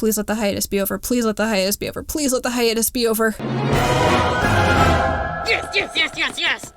Please let the hiatus be over. Please let the hiatus be over. Please let the hiatus be over. Yes.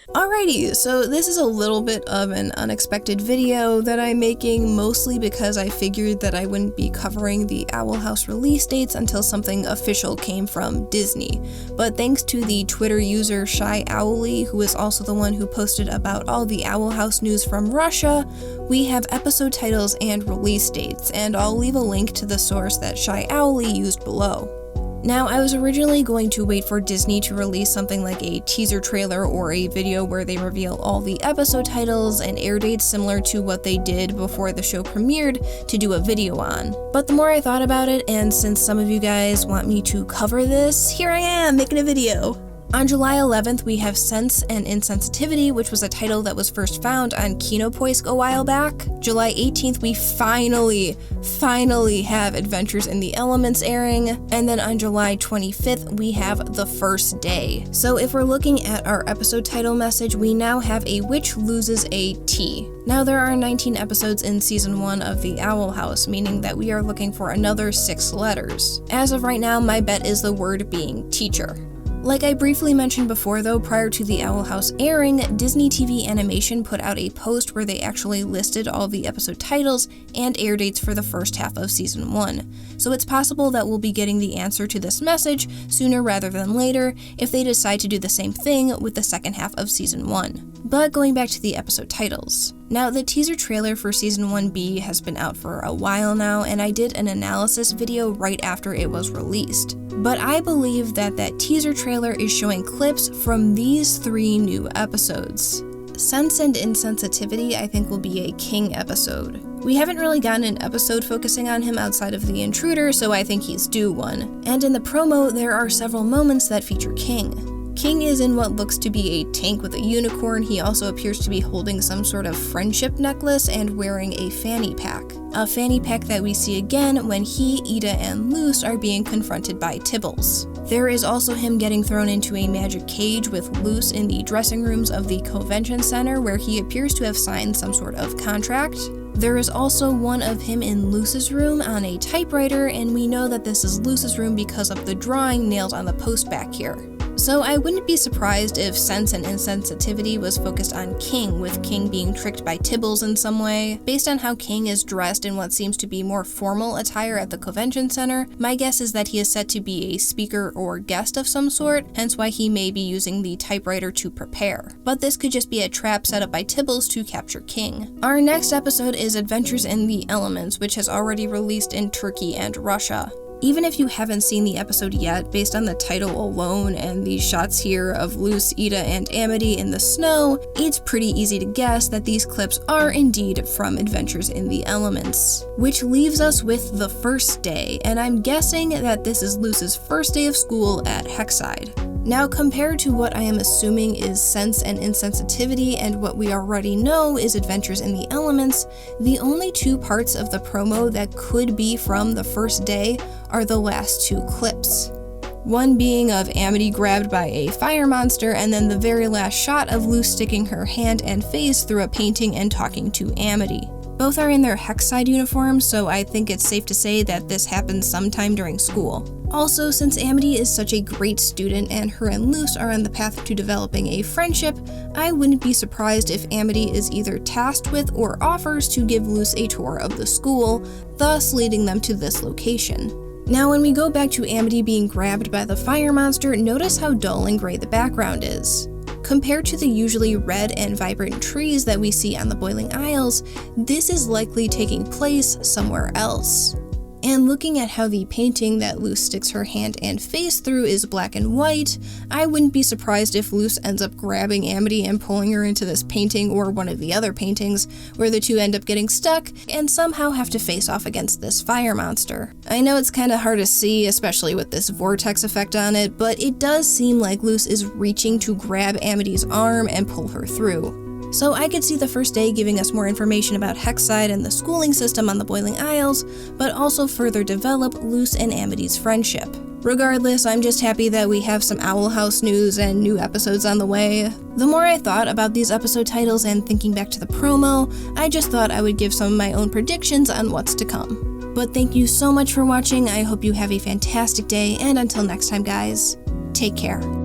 Alrighty, so this is a little bit of an unexpected video that I'm making, mostly because I figured that I wouldn't be covering the Owl House release dates until something official came from Disney. But thanks to the Twitter user Shy Owly, who is also the one who posted about all the Owl House news from Russia, we have episode titles and release dates, and I'll leave a link to the source that Shy Owly used below. Now, I was originally going to wait for Disney to release something like a teaser trailer or a video where they reveal all the episode titles and air dates similar to what they did before the show premiered to do a video on. But the more I thought about it, and since some of you guys want me to cover this, here I am making a video. On July 11th, we have Sense and Insensitivity, which was a title that was first found on Kinopoisk a while back. July 18th, we finally have Adventures in the Elements airing. And then on July 25th, we have The First Day. So if we're looking at our episode title message, we now have a witch loses a T. Now there are 19 episodes in season 1 of The Owl House, meaning that we are looking for another 6 letters. As of right now, my bet is the word being teacher. Like I briefly mentioned before though, prior to the Owl House airing, Disney TV Animation put out a post where they actually listed all the episode titles and air dates for the first half of season 1. So it's possible that we'll be getting the answer to this message sooner rather than later if they decide to do the same thing with the second half of season 1. But going back to the episode titles. Now, the teaser trailer for Season 1B has been out for a while now, and I did an analysis video right after it was released. But I believe that that teaser trailer is showing clips from these 3 new episodes. Sense and Insensitivity, I think, will be a King episode. We haven't really gotten an episode focusing on him outside of The Intruder, so I think he's due one. And in the promo, there are several moments that feature King. King is in what looks to be a tank with a unicorn. He also appears to be holding some sort of friendship necklace and wearing a fanny pack. A fanny pack that we see again when he, Ida, and Luce are being confronted by Tibbles. There is also him getting thrown into a magic cage with Luce in the dressing rooms of the convention center where he appears to have signed some sort of contract. There is also one of him in Luce's room on a typewriter, and we know that this is Luce's room because of the drawing nailed on the post back here. So I wouldn't be surprised if Sense and Insensitivity was focused on King, with King being tricked by Tibbles in some way. Based on how King is dressed in what seems to be more formal attire at the convention center, my guess is that he is set to be a speaker or guest of some sort, hence why he may be using the typewriter to prepare. But this could just be a trap set up by Tibbles to capture King. Our next episode is Adventures in the Elements, which has already released in Turkey and Russia. Even if you haven't seen the episode yet, based on the title alone and these shots here of Luce, Ida, and Amity in the snow, it's pretty easy to guess that these clips are indeed from Adventures in the Elements. Which leaves us with The First Day, and I'm guessing that this is Luce's first day of school at Hexside. Now, compared to what I am assuming is Sense and Insensitivity and what we already know is Adventures in the Elements, the only 2 parts of the promo that could be from The First Day are the last 2 clips. One being of Amity grabbed by a fire monster, and then the very last shot of Luce sticking her hand and face through a painting and talking to Amity. Both are in their Hexside uniforms, so I think it's safe to say that this happened sometime during school. Also, since Amity is such a great student and her and Luce are on the path to developing a friendship, I wouldn't be surprised if Amity is either tasked with or offers to give Luce a tour of the school, thus leading them to this location. Now, when we go back to Amity being grabbed by the fire monster, notice how dull and gray the background is. Compared to the usually red and vibrant trees that we see on the Boiling Isles, this is likely taking place somewhere else. And looking at how the painting that Luce sticks her hand and face through is black and white, I wouldn't be surprised if Luce ends up grabbing Amity and pulling her into this painting or one of the other paintings, where the 2 end up getting stuck and somehow have to face off against this fire monster. I know it's kinda hard to see, especially with this vortex effect on it, but it does seem like Luce is reaching to grab Amity's arm and pull her through. So I could see The First Day giving us more information about Hexside and the schooling system on the Boiling Isles, but also further develop Luce and Amity's friendship. Regardless, I'm just happy that we have some Owl House news and new episodes on the way. The more I thought about these episode titles and thinking back to the promo, I just thought I would give some of my own predictions on what's to come. But thank you so much for watching. I hope you have a fantastic day, and until next time, guys, take care.